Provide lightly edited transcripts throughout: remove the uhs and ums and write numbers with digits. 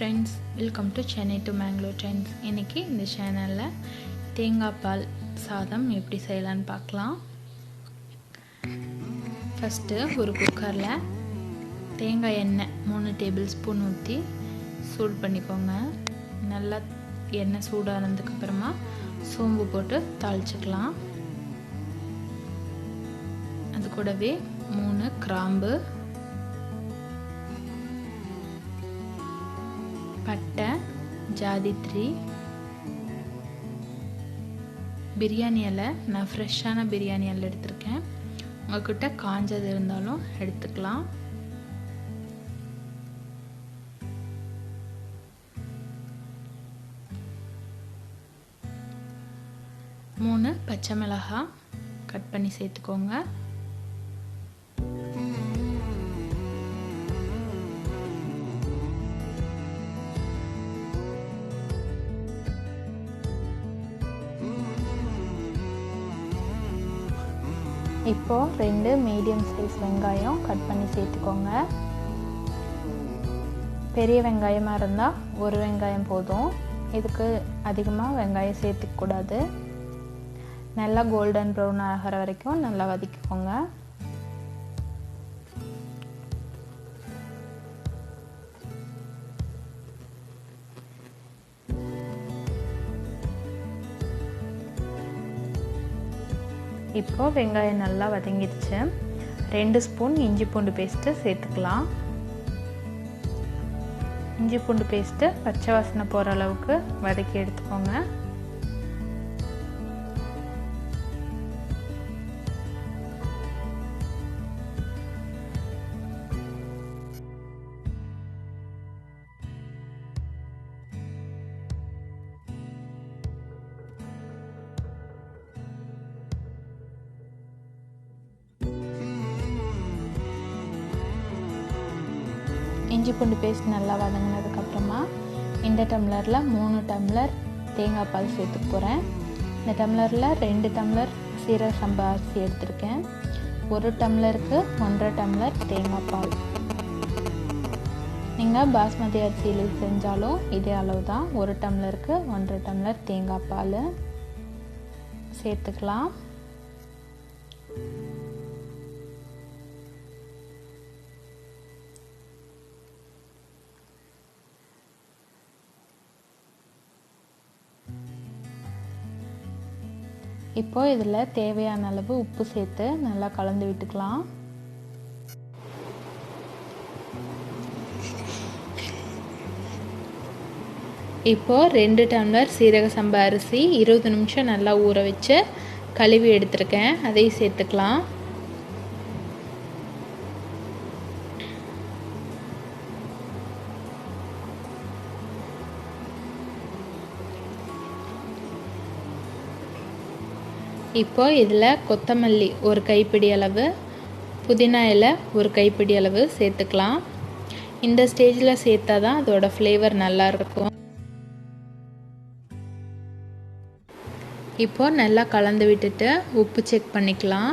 friends, welcome to Chennai to Mangalore Trends. இன்னைக்கு இந்த சேனல்ல தேங்காய் பால் சாதம் எப்படி செய்யலாம்னு பார்க்கலாம். ஃபர்ஸ்ட் ஒரு குக்கர்ல தேங்காய் எண்ணெய் 3 டேபிள்ஸ்பூன் ஊத்தி சூடு பண்ணிக்கோங்க. நல்லா எண்ணெய் சூடானதுக்கு அப்புறமா சோம்பு போட்டு தாளிச்சுக்கலாம். அது கூடவே 3 கிராம்பு, பட்டை, ஜாதித்ரி, பிரியாணி இலை. நான் ஃப்ரெஷ்ஷான பிரியாணி இலை எடுத்திருக்கேன். உங்ககிட்ட காஞ்சது இருந்தாலும் எடுத்துக்கலாம். மூணு பச்சை மிளகாய் கட் பண்ணி சேர்த்துக்கோங்க. இப்போ 2 மீடியம் சைஸ் வெங்காயம் கட் பண்ணி சேர்த்துக்கோங்க. பெரிய வெங்காயமாக இருந்தால் ஒரு வெங்காயம் போதும். இதுக்கு அதிகமாக வெங்காயம் சேர்த்துக்க கூடாது. நல்லா கோல்டன் ப்ரௌன் ஆகிற வரைக்கும் நல்லா வதக்கிக்கோங்க. இப்போ வெங்காயம் நல்லா வதங்கிடுச்சு. 2 ஸ்பூன் இஞ்சி பூண்டு பேஸ்ட்டு சேர்த்துக்கலாம். இஞ்சி பூண்டு பேஸ்ட்டு பச்சை வாசனை போகிற அளவுக்கு வதக்கி எடுத்துக்கோங்க. இஞ்சி பூண்டு பேஸ்ட் நல்லா வதங்கினதுக்கப்புறமா இந்த டம்ளரில் 3 டம்ளர் தேங்காய் பால் சேர்த்துக்க போகிறேன். இந்த டம்ளரில் 2 டம்ளர் சீரக சம்பா அரிசி எடுத்திருக்கேன். 1 டம்ளருக்கு 1.5 டம்ளர் தேங்காய் பால். நீங்கள் பாஸ்மதி அரிசியில் செஞ்சாலும் இதே அளவு தான். 1 டம்ளருக்கு 1.5 டம்ளர் தேங்காய் பால் சேர்த்துக்கலாம். இப்போ இதில் தேவையான அளவு உப்பு சேர்த்து நல்லா கலந்து விட்டுக்கலாம். இப்போ 2 டம்ளர் சீரக சம்பா அரிசி 20 நிமிஷம் நல்லா ஊற வச்சு கழுவி எடுத்துருக்கேன். அதையும் சேர்த்துக்கலாம். இப்போ இதில் கொத்தமல்லி 1 கைப்பிடி அளவு, புதினா இலை 1 கைப்பிடி அளவு சேர்த்துக்கலாம். இந்த ஸ்டேஜில் சேர்த்தா தான் அதோட ஃப்ளேவர் நல்லா இருக்கும். இப்போ நல்லா கலந்து விட்டுட்டு உப்பு செக் பண்ணிக்கலாம்.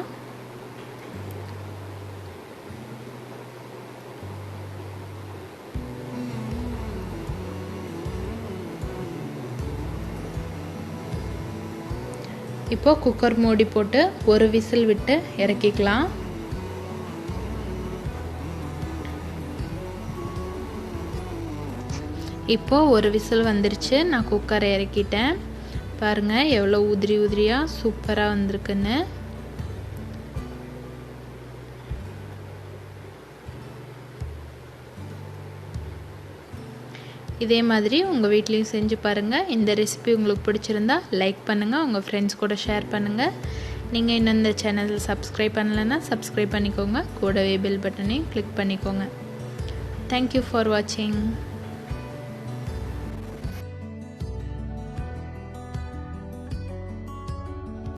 இப்போ குக்கர் மூடி போட்டு 1 விசில் விட்டு இறக்கிக்கலாம். இப்போ 1 விசில் வந்துருச்சு. நான் குக்கரை இறக்கிட்டேன். பாருங்கள் எவ்வளோ உதிரி உதிரியாக சூப்பராக வந்திருக்குன்னு. இதே மாதிரி உங்கள் வீட்லேயும் செஞ்சு பாருங்கள். இந்த ரெசிபி உங்களுக்கு பிடிச்சிருந்தா லைக் பண்ணுங்கள், உங்கள் ஃப்ரெண்ட்ஸ் கூட ஷேர் பண்ணுங்கள். நீங்கள் இன்னும் இந்த சேனலில் சப்ஸ்கிரைப் பண்ணலைன்னா சப்ஸ்கிரைப் பண்ணிக்கோங்க. கூடவே பெல் பட்டனையும் கிளிக் பண்ணிக்கோங்க. தேங்க்யூ ஃபார் வாட்சிங்.